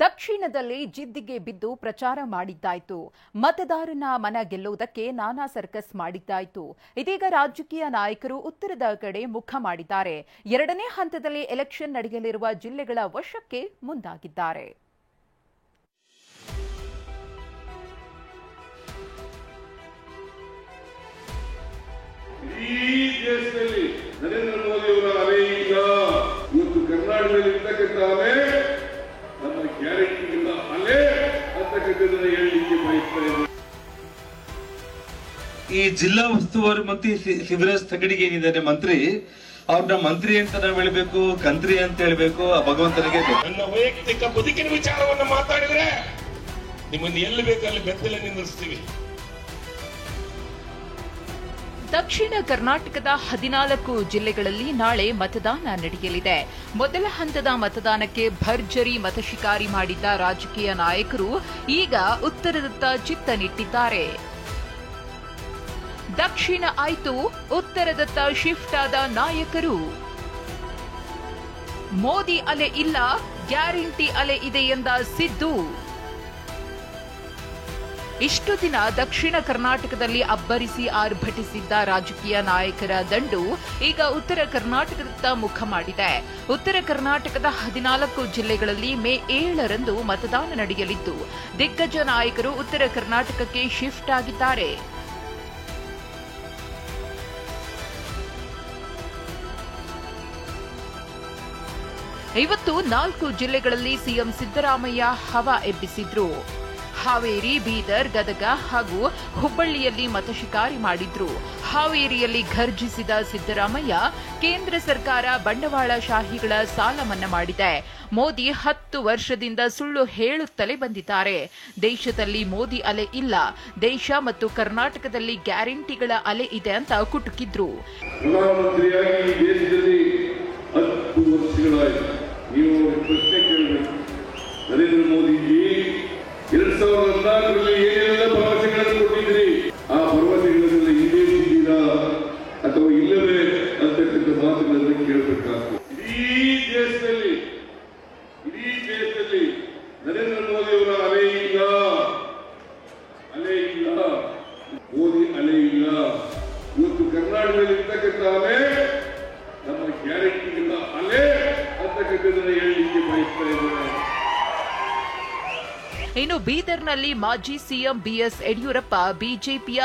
ದಕ್ಷಿಣದಲ್ಲಿ ಜಿದ್ದಿಗೆ ಬಿದ್ದು ಪ್ರಚಾರ ಮಾಡಿದ್ದಾಯ್ತು. ಮತದಾರನ ಮನ ಗೆಲ್ಲುವುದಕ್ಕೆ ನಾನಾ ಸರ್ಕಸ್ ಮಾಡಿದ್ದಾಯ್ತು. ಇದೀಗ ರಾಜಕೀಯ ನಾಯಕರು ಉತ್ತರದ ಕಡೆ ಮುಖ ಮಾಡಿದ್ದಾರೆ. ಎರಡನೇ ಹಂತದಲ್ಲಿ ಎಲೆಕ್ಷನ್ ನಡೆಯಲಿರುವ ಜಿಲ್ಲೆಗಳ ವಶಕ್ಕೆ ಮುಂದಾಗಿದ್ದಾರೆ. ನರೇಂದ್ರ ಮೋದಿ ಅವರ ಅಲೆ ಈಗ ಇವತ್ತು ಕರ್ನಾಟಕದಲ್ಲಿ ಇರ್ತಕ್ಕಂಥ ಅಲೆ ನಮ್ಮ ಗ್ಯಾರಂಟಿಗಳ ಅಲೆ ಅಂತಕ್ಕಂಥದ್ದನ್ನು ಹೇಳಲಿಕ್ಕೆ ಬಯಸ್ತಾ ಇದ್ದಾರೆ. ಈ ಜಿಲ್ಲಾ ಉಸ್ತುವಾರಿ ಮಂತ್ರಿ ಶಿವರಾಜ್ ತಂಗಡಿಗೆ ಏನಿದ್ದಾರೆ ಮಂತ್ರಿ, ಅವ್ರನ್ನ ಮಂತ್ರಿ ಅಂತ ನಾವು ಹೇಳ್ಬೇಕು, ಕಂತ್ರಿ ಅಂತ ಹೇಳ್ಬೇಕು, ಭಗವಂತನಿಗೆ ನನ್ನ ವೈಯಕ್ತಿಕ ಬದುಕಿನ ವಿಚಾರವನ್ನು ಮಾತಾಡಿದ್ರೆ ನಿಮ್ಮನ್ನು ಎಲ್ಲಿ ಬೇಕಲ್ಲಿ ಬೆತ್ತಲೆ ನಿಂದಿಸ್ತೀವಿ. ದಕ್ಷಿಣ ಕರ್ನಾಟಕದ 14 ಜಿಲ್ಲೆಗಳಲ್ಲಿ ನಾಳೆ ಮತದಾನ ನಡೆಯಲಿದೆ. ಮೊದಲ ಹಂತದ ಮತದಾನಕ್ಕೆ ಭರ್ಜರಿ ಮತಶಿಕಾರಿ ಮಾಡಿದ್ದ ರಾಜಕೀಯ ನಾಯಕರು ಈಗ ಉತ್ತರದತ್ತ ಚಿತ್ತ ನೆಟ್ಟಿದ್ದಾರೆ. ದಕ್ಷಿಣ ಆಯ್ತು, ಉತ್ತರದತ್ತ ಶಿಫ್ಟ್ ಆದ ನಾಯಕರು. ಮೋದಿ ಅಲೆ ಇಲ್ಲ, ಗ್ಯಾರಂಟಿ ಅಲೆ ಇದೆ ಎಂದ ಸಿದ್ದು. ಇಷ್ಟು ದಿನ ದಕ್ಷಿಣ ಕರ್ನಾಟಕದಲ್ಲಿ ಅಬ್ಬರಿಸಿ ಆರ್ಭಟಿಸಿದ್ದ ರಾಜಕೀಯ ನಾಯಕರ ದಂಡು ಈಗ ಉತ್ತರ ಕರ್ನಾಟಕದತ್ತ ಮುಖ ಮಾಡಿದೆ. ಉತ್ತರ ಕರ್ನಾಟಕದ 14 ಜಿಲ್ಲೆಗಳಲ್ಲಿ ಮೇ 7ರಂದು ಮತದಾನ ನಡೆಯಲಿದ್ದು, ದಿಗ್ಗಜ ನಾಯಕರು ಉತ್ತರ ಕರ್ನಾಟಕಕ್ಕೆ ಶಿಫ್ಟ್ ಆಗಿದ್ದಾರೆ. ಇವತ್ತು 4 ಜಿಲ್ಲೆಗಳಲ್ಲಿ ಸಿಎಂ ಸಿದ್ದರಾಮಯ್ಯ ಹವಾ ಎಬ್ಬಿಸಿದ್ರು. ಹಾವೇರಿ, ಬೀದರ್, ಗದಗ ಹಾಗೂ ಹುಬ್ಬಳ್ಳಿಯಲ್ಲಿ ಮತಶಿಕಾರಿ ಮಾಡಿದ್ರು. ಹಾವೇರಿಯಲ್ಲಿ ಘರ್ಜಿಸಿದ ಸಿದ್ದರಾಮಯ್ಯ, ಕೇಂದ್ರ ಸರ್ಕಾರ ಬಂಡವಾಳಶಾಹಿಗಳ ಸಾಲ ಮನ್ನಾ ಮಾಡಿದೆ. ಮೋದಿ 10 ವರ್ಷದಿಂದ ಸುಳ್ಳು ಹೇಳುತ್ತಲೇ ಬಂದಿದ್ದಾರೆ. ದೇಶದಲ್ಲಿ ಮೋದಿ ಅಲೆ ಇಲ್ಲ, ದೇಶ ಮತ್ತು ಕರ್ನಾಟಕದಲ್ಲಿ ಗ್ಯಾರಂಟಿಗಳ ಅಲೆ ಇದೆ ಅಂತ ಕುಟುಕಿದ್ರು. ಪ್ರಧಾನಮಂತ್ರಿಯಾಗಿ ದೇಶದಲ್ಲಿ 10 ವರ್ಷಗಳಾಯಿತು. ನೀವು ಪ್ರಶ್ನೆ ಕೇಳಬೇಕು, ನರೇಂದ್ರ ಮೋದಿಜಿ 2014ರಲ್ಲಿ ಏನೆಲ್ಲ ಭರವಸೆಗಳನ್ನು ಕೊಟ್ಟಿದ್ರಿ, ಆ ಭರವಸೆಗಳನ್ನೆಲ್ಲ ಈಡೇರಿಸಿದ್ದೀರಾ ಅಥವಾ ಇಲ್ಲವೇ ಅಂತಕ್ಕಂಥ ಮಾತುಗಳನ್ನು ಕೇಳಬೇಕಾಗ್ತದೆ. ಇಡೀ ದೇಶದಲ್ಲಿ ನರೇಂದ್ರ ಮೋದಿ ಅವರ ಅಲೆ ಇಲ್ಲ, ಮೋದಿ ಅಲೆ ಇಲ್ಲ. ಇವತ್ತು ಕರ್ನಾಟಕದಲ್ಲಿ ಇರ್ತಕ್ಕಂಥ ಅಲೆ ನಮ್ಮ ಗ್ಯಾರಂಟಿಗಳ ಅಲೆ ಅಂತಕ್ಕಂಥದ್ದನ್ನು ಹೇಳಲಿಕ್ಕೆ ಬಯಸ್ತಾ ಇದ್ದಾರೆ. ಇನ್ನು ಬೀದರ್ನಲ್ಲಿ ಮಾಜಿ ಸಿಎಂ ಬಿಎಸ್ ಯಡಿಯೂರಪ್ಪ ಬಿಜೆಪಿಯ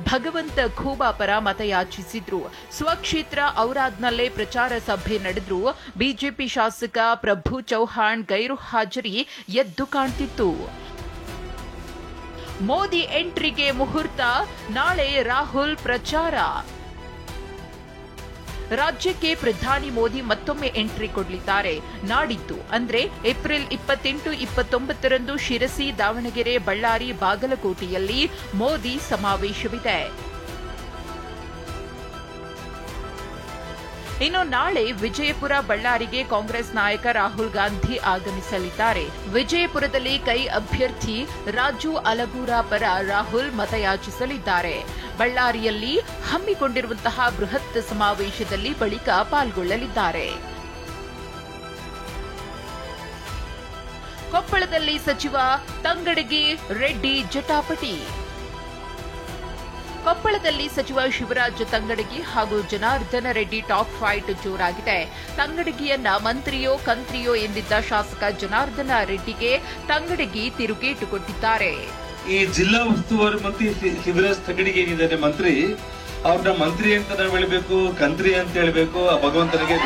ಭಗವಂತ ಖೂಬಾ ಪರ ಮತಯಾಚಿಸಿದ್ರು. ಸ್ವಕ್ಷೇತ್ರ ಔರಾದ್ನಲ್ಲೇ ಪ್ರಚಾರ ಸಭೆ ನಡೆದ್ರು. ಬಿಜೆಪಿ ಶಾಸಕ ಪ್ರಭು ಚೌಹಾಣ್ ಗೈರು ಹಾಜರಿ ಎದ್ದು ಕಾಣ್ತಿತ್ತು. ಮೋದಿ ಎಂಟ್ರಿಗೆ ಮುಹೂರ್ತ, ನಾಳೆ ರಾಹುಲ್ ಪ್ರಚಾರ. ರಾಜ್ಯಕ್ಕೆ ಪ್ರಧಾನಿ ಮೋದಿ ಮತ್ತೊಮ್ಮೆ ಎಂಟ್ರಿ ಕೊಡಲಿದ್ದಾರೆ. ನಾಡಿದ್ದು ಅಂದ್ರೆ ಏಪ್ರಿಲ್ 28, 29ರಂದು ಶಿರಸಿ, ದಾವಣಗೆರೆ, ಬಳ್ಳಾರಿ, ಬಾಗಲಕೋಟೆಯಲ್ಲಿ ಮೋದಿ ಸಮಾವೇಶವಿದೆ. ಇನ್ನು ನಾಳೆ ವಿಜಯಪುರ, ಬಳ್ಳಾರಿಗೆ ಕಾಂಗ್ರೆಸ್ ನಾಯಕ ರಾಹುಲ್ ಗಾಂಧಿ ಆಗಮಿಸಲಿದ್ದಾರೆ. ವಿಜಯಪುರದಲ್ಲಿ ಕೈ ಅಭ್ಯರ್ಥಿ ರಾಜು ಅಲಗೂರ ಪರ ರಾಹುಲ್ ಮತಯಾಚಿಸಲಿದ್ದಾರೆ. ಬಳ್ಳಾರಿಯಲ್ಲಿ ಹಮ್ಮಿಕೊಂಡಿರುವಂತಹ ಬೃಹತ್ ಸಮಾವೇಶದಲ್ಲಿ ಬಳಿಕ ಪಾಲ್ಗೊಳ್ಳಲಿದ್ದಾರೆ. ಕೊಪ್ಪಳದಲ್ಲಿ ಸಚಿವ ತಂಗಡಗಿ ರೆಡ್ಡಿ ಜಟಾಪಟಿ. ಕೊಪ್ಪಳದಲ್ಲಿ ಸಚಿವ ಶಿವರಾಜ್ ತಂಗಡಗಿ ಹಾಗೂ ಜನಾರ್ದನ ರೆಡ್ಡಿ ಟಾಪ್ ಫೈಟ್ ಜೋರಾಗಿದೆ. ತಂಗಡಗಿಯನ್ನ ಮಂತ್ರಿಯೋ ಕಂತ್ರಿಯೋ ಎಂದಿದ್ದ ಶಾಸಕ ಜನಾರ್ದನ ರೆಡ್ಡಿಗೆ ತಂಗಡಗಿ ತಿರುಗೇಟು ಕೊಟ್ಟಿದ್ದಾರೆ. ಈ ಜಿಲ್ಲಾ ಉಸ್ತುವಾರಿ ಮಂತ್ರಿ ಶಿವರಾಜ್ ತಂಗಡಿಗೆ ಏನಿದ್ದಾರೆ ಮಂತ್ರಿ, ಅವ್ರನ್ನ ಮಂತ್ರಿ ಅಂತ ನಾವು ಹೇಳ್ಬೇಕು, ಕಂತ್ರಿ ಅಂತ ಹೇಳ್ಬೇಕು, ಭಗವಂತನಿಗೆ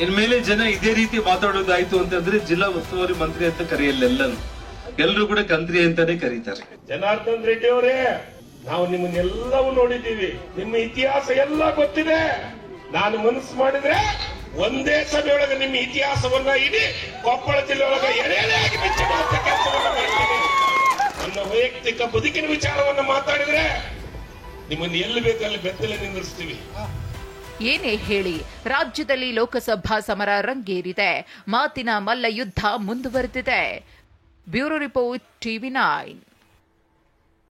ಇನ್ಮೇಲೆ ಜನ ಇದೇ ರೀತಿ ಮಾತಾಡೋದಾಯ್ತು ಅಂತಂದ್ರೆ ಜಿಲ್ಲಾ ಉಸ್ತುವಾರಿ ಮಂತ್ರಿ ಅಂತ ಕರೆಯಲ್ಲ, ಎಲ್ಲರೂ ಕೂಡ ಕಂತ್ರಿ ಅಂತಾನೆ ಕರೀತಾರೆ. ಜನಾರ್ದನ್ ರೆಡ್ಡಿ ಅವರೇ, ನಾವು ನಿಮ್ಮನ್ನೆಲ್ಲವೂ ನೋಡಿದ್ದೀವಿ, ನಿಮ್ಮ ಇತಿಹಾಸ ಎಲ್ಲ ಗೊತ್ತಿದೆ. ನಾನು ಮನಸ್ಸು ಮಾಡಿದ್ರೆ ಒಂದೇ ಸಭೆಯೊಳಗೆ ನಿಮ್ಮ ಇತಿಹಾಸವನ್ನ ಇಡೀ ಕೊಪ್ಪಳ ಜಿಲ್ಲೆ ಒಳಗೆ ಎಳೆಯಾಗಿ ಬಿಚ್ಚಿಡುವಂತ ಕೆಲಸವನ್ನು ಮಾಡ್ತೀನಿ. ನನ್ನ ವೈಯಕ್ತಿಕ ಬದುಕಿನ ವಿಚಾರವನ್ನು ಮಾತಾಡಿದ್ರೆ ನಿಮ್ಮನ್ನು ಎಲ್ಲಿ ಬೇಕಲ್ಲಿ ಬೆತ್ತಲೆ ನಿಂದಿಸ್ತೀವಿ. ಏನೇ ಹೇಳಿ, ರಾಜ್ಯದಲ್ಲಿ ಲೋಕಸಭಾ ಸಮರ ರಂಗೇರಿದೆ. ಮಾತಿನ ಮಲ್ಲ ಯುದ್ಧ ಮುಂದುವರೆದಿದೆ. Bureau report, TV9.